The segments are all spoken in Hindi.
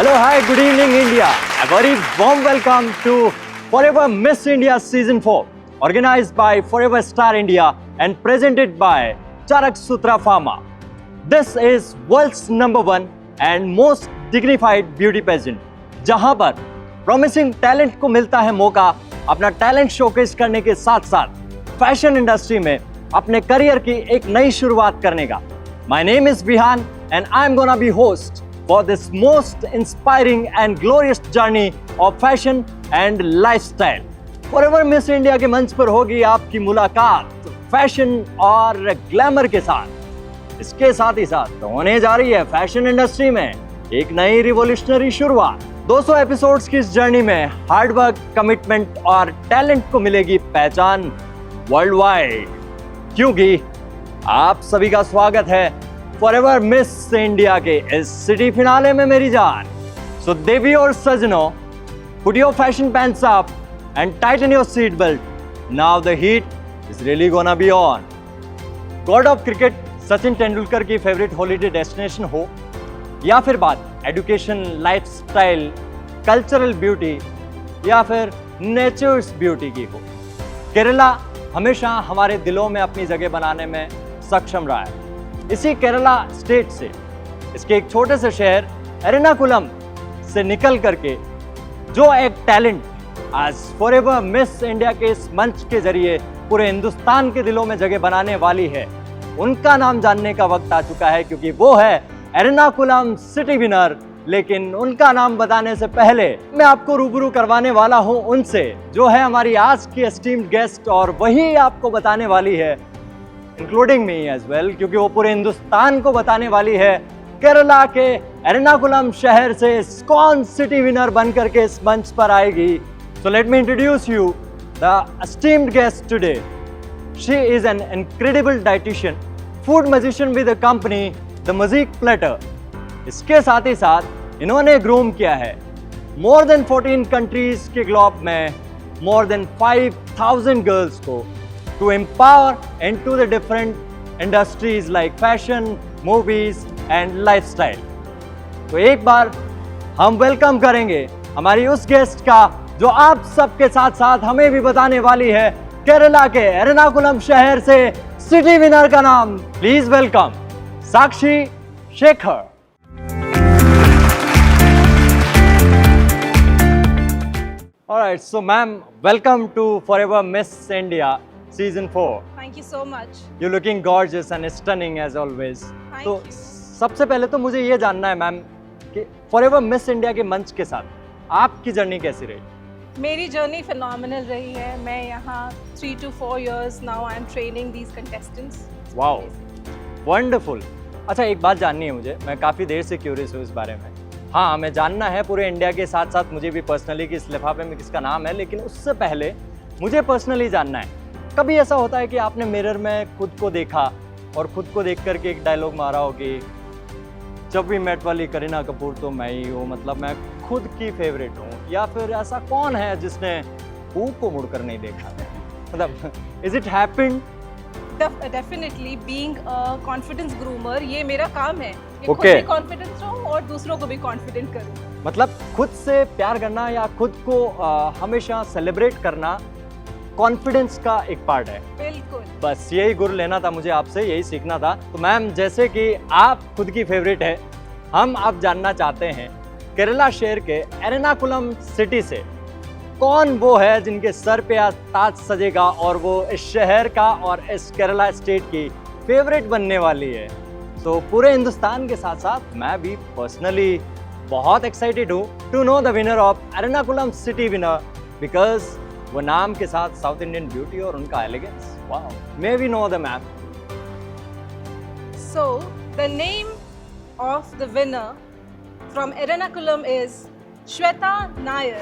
Hello, hi, good evening, India. A very warm welcome to Forever Miss India Season 4, organized by Forever Star India and presented by Charak Sutra Pharma. This is world's #1 and most dignified beauty pageant, जहां पर promising talent को मिलता है मौका अपना टैलेंट शोकेस करने के साथ साथ फैशन इंडस्ट्री में अपने करियर की एक नई शुरुआत करने का. My name is Bihan and I'm gonna be host for this most inspiring and glorious journey of fashion and lifestyle. Forever Miss India के मंच पर होगी आपकी मुलाकात फैशन और ग्लैमर के साथ. इसके साथ ही साथ होने जा रही है फैशन इंडस्ट्री में एक नई रिवोल्यूशनरी शुरुआत. 200 एपिसोड्स की इस जर्नी में हार्डवर्क, कमिटमेंट और टैलेंट को मिलेगी पहचान वर्ल्ड वाइड, क्योंकि आप सभी का स्वागत है फॉरएवर मिस इंडिया के इस सिटी फिनाले में मेरी जान. सो देवी और सजनों, put your fashion pants up and tighten your seat belt. Now the heat is really gonna be on. God of cricket Sachin Tendulkar की फेवरेट हॉलीडे डेस्टिनेशन हो या फिर बात एजुकेशन, लाइफस्टाइल, कल्चरल ब्यूटी या फिर नेचर्स ब्यूटी की हो, केरला हमेशा हमारे दिलों में अपनी जगह बनाने में सक्षम रहा है. इसी केरला स्टेट से, इसके एक छोटे से शहर एर्नाकुलम से निकल करके जो एक टैलेंट आज फॉरएवर मिस इंडिया के इस मंच के जरिए पूरे हिंदुस्तान के दिलों में जगह बनाने वाली है, उनका नाम जानने का वक्त आ चुका है, क्योंकि वो है एर्नाकुलम सिटी विनर. लेकिन उनका नाम बताने से पहले मैं आपको रूबरू करवाने वाला हूं उनसे, जो है हमारी आज की एस्टीम्ड गेस्ट, और वही आपको बताने वाली है, इंक्लूडिंग मी एज वेल, क्योंकि वो पूरे हिंदुस्तान को बताने वाली है केरला के एर्नाकुलम शहर से कौन सिटी विनर बनकर के इस मंच पर आएगी. So let me introduce you the esteemed guest today. She is an incredible dietitian, food magician with the company the magic platter. इसके साथ ही साथ इन्होंने ग्रूम किया है मोर देन 14 कंट्रीज के ग्लोब में मोर देन 5,000 गर्ल्स को to empower into the different industries like fashion, movies and lifestyle. तो एक बार हम वेलकम करेंगे हमारी उस गेस्ट का जो आप सबके साथ साथ हमें भी बताने वाली है केरला के एर्नाकुलम शहर से सिटी विनर का नाम. Please welcome Sakshi Shekhar. All right, so ma'am, welcome to Forever Miss India Season 4. Thank you so much. You're looking gorgeous and stunning as always. Thank तो you. सबसे पहले तो मुझे ये जानना है मैम कि Forever Miss India के मंच के साथ आपकी जर्नी कैसी रही? मेरी जर्नी फिनोमिनल रही है. मैं यहाँ 3 to 4 years now I am training these contestants. Wow, wonderful. अच्छा, एक बात जाननी है मुझे, मैं काफ़ी देर से क्यूरियस हूँ इस बारे में. हाँ, हमें जानना है पूरे इंडिया के साथ साथ मुझे भी पर्सनली कि इस लिफाफे में किसका नाम है, लेकिन उससे पहले मुझे पर्सनली जानना है, कभी ऐसा होता है कि आपने मिरर में खुद को देखा और खुद को देख करके एक डायलॉग मारा हो कि जब भी मेट वाली करीना कपूर तो मैं ही हूँ, मतलब मैं खुद की फेवरेट हूँ, या फिर ऐसा कौन है जिसने हू को मुड़कर नहीं देखा? मतलब is it happened? Definitely being a confidence groomer, ये मेरा काम है कि खुद Okay. भी कॉन्फिडेंस रहूं और दूसरों को भी कॉन्फिडेंट करूं. मतलब खुद से प्यार करना या खुद को हमेशा सेलिब्रेट करना कॉन्फिडेंस का एक पार्ट है. बिल्कुल. बस यही गुर लेना था मुझे आपसे, यही सीखना था. तो मैम, जैसे कि आप खुद की फेवरेट है, हम अब जानना चाहते हैं केरला शहर के एर्नाकुलम सिटी से कौन वो है जिनके सर पे आज ताज सजेगा और वो इस शहर का और इस केरला स्टेट की फेवरेट बनने वाली है. तो पूरे हिंदुस्तान के साथ साथ मैं भी पर्सनली बहुत एक्साइटेड हूँ to know the winner of Ernakulam city winner, because वो नाम के साथ साउथ इंडियन ब्यूटी और उनका elegance. Wow, may we know the ma'am. So the name of the winner from Ernakulam is Shweta Nair.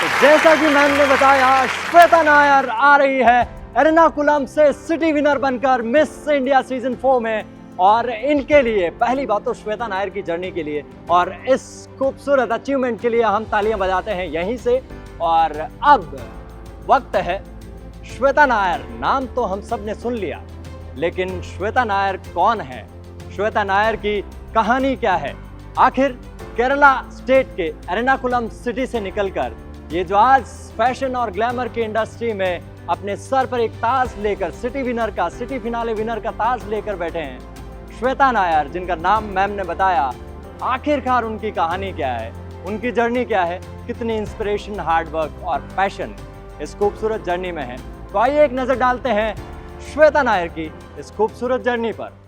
तो जैसा कि मैम ने बताया, श्वेता नायर आ रही है एर्नाकुलम से सिटी विनर बनकर मिस इंडिया सीजन 4 में, और इनके लिए पहली बात तो श्वेता नायर की जर्नी के लिए और इस खूबसूरत अचीवमेंट के लिए हम तालियां बजाते हैं यहीं से. और अब वक्त है श्वेता नायर. नाम तो हम सब ने सुन लिया, लेकिन श्वेता नायर कौन है, श्वेता नायर की कहानी क्या है, आखिर केरला स्टेट के एर्नाकुलम सिटी से निकलकर ये जो आज फैशन और ग्लैमर की इंडस्ट्री में अपने सर पर एक ताज लेकर सिटी फिनाले विनर का ताज लेकर बैठे हैं, श्वेता नायर, जिनका नाम मैम ने बताया, आखिरकार उनकी कहानी क्या है, उनकी जर्नी क्या है, कितनी इंस्पिरेशन, हार्डवर्क और पैशन इस खूबसूरत जर्नी में है। तो आइए एक नजर डालते हैं श्वेता नायर की इस खूबसूरत जर्नी पर।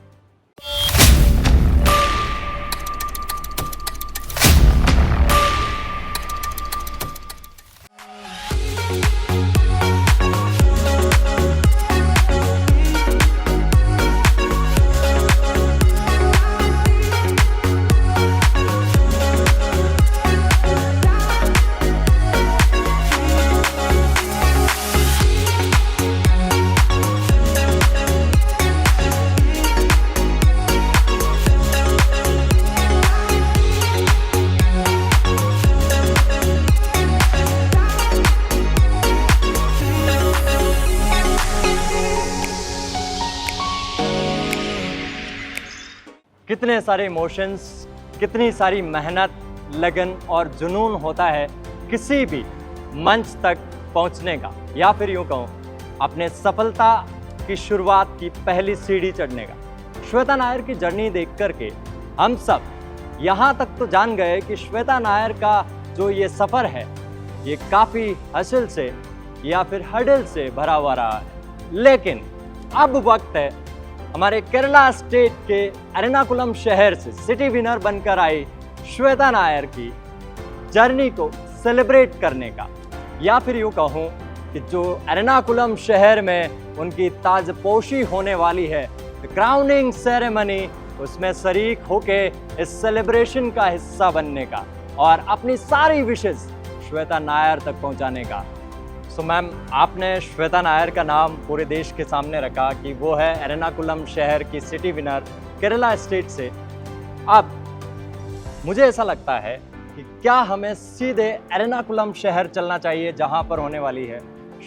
कितने सारे इमोशंस, कितनी सारी मेहनत, लगन और जुनून होता है किसी भी मंच तक पहुंचने का, या फिर यूं कहूं अपने सफलता की शुरुआत की पहली सीढ़ी चढ़ने का। श्वेता नायर की जर्नी देख करके हम सब यहां तक तो जान गए कि श्वेता नायर का जो ये सफ़र है ये काफ़ी हसल से या फिर हडल से भरा हुआ रहा है। लेकिन अब वक्त है हमारे केरला स्टेट के एर्नाकुलम शहर से सिटी विनर बनकर आई श्वेता नायर की जर्नी को सेलिब्रेट करने का, या फिर यूँ कहूँ कि जो एर्नाकुलम शहर में उनकी ताजपोशी होने वाली है, क्राउनिंग सेरेमनी, उसमें शरीक होके इस सेलिब्रेशन का हिस्सा बनने का और अपनी सारी विशेष श्वेता नायर तक पहुँचाने का। सो मैम, आपने श्वेता नायर का नाम पूरे देश के सामने रखा कि वो है एर्नाकुलम शहर की सिटी विनर केरला स्टेट से। अब मुझे ऐसा लगता है कि क्या हमें सीधे एर्नाकुलम शहर चलना चाहिए जहां पर होने वाली है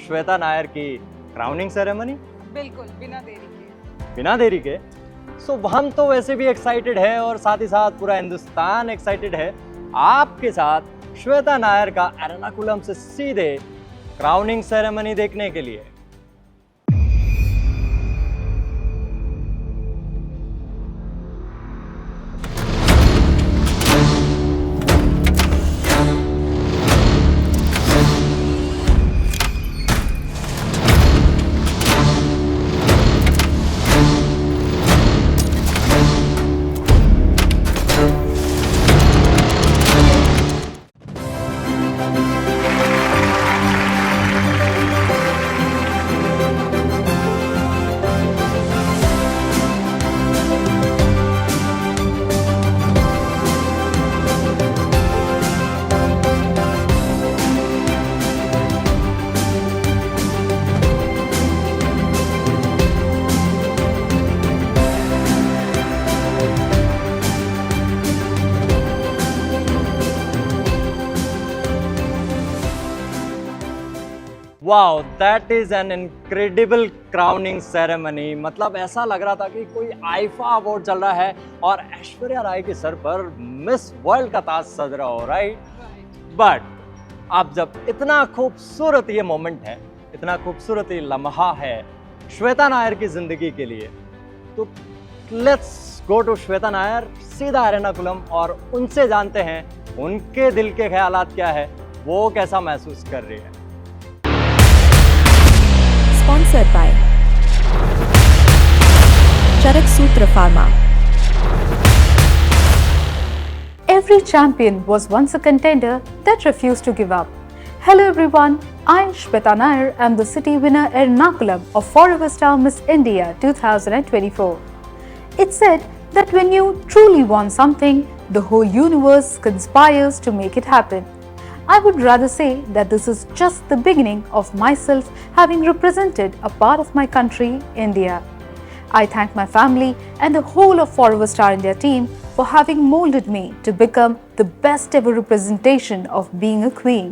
श्वेता नायर की क्राउनिंग सेरेमनी? बिल्कुल, बिना देरी के। सो हम तो वैसे भी एक्साइटेड है और साथ ही साथ पूरा हिंदुस्तान एक्साइटेड है आपके साथ श्वेता नायर का एर्नाकुलम से सीधे क्राउनिंग सेरेमनी देखने के लिए। Wow, that is an incredible crowning ceremony. मतलब ऐसा लग रहा था कि कोई आईफा अवार्ड चल रहा है और ऐश्वर्या राय के सर पर मिस वर्ल्ड का ताज सज रहा हो, राइट? बट अब जब इतना खूबसूरत ये मोमेंट है, इतना खूबसूरत ये लम्हा है श्वेता नायर की जिंदगी के लिए, तो let's go to Shweta Nair, सीधा एर्नाकुलम, और उनसे जानते हैं उनके दिल के ख्यालात क्या है, वो कैसा महसूस कर रही है। Sponsored by Charak Sutra Pharma. Every champion was once a contender that refused to give up. Hello everyone, I Shweta Nair am the city winner Ernakulam of Forever Star Miss India 2024. It's said that when you truly want something, the whole universe conspires to make it happen. I would rather say that this is just the beginning of myself having represented a part of my country, India. I thank my family and the whole of Forever Star India team for having molded me to become the best ever representation of being a queen.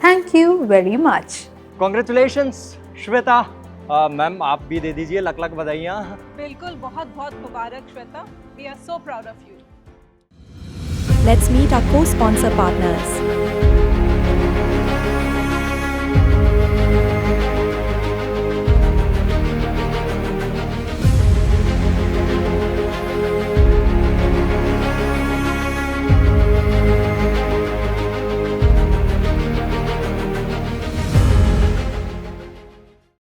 Thank you very much. Congratulations, Shweta. Ma'am, आप भी दे दीजिए लख लख बधाइयाँ। बिल्कुल, बहुत बहुत मुबारक Shweta. We are so proud of you. Let's meet our co-sponsor partners.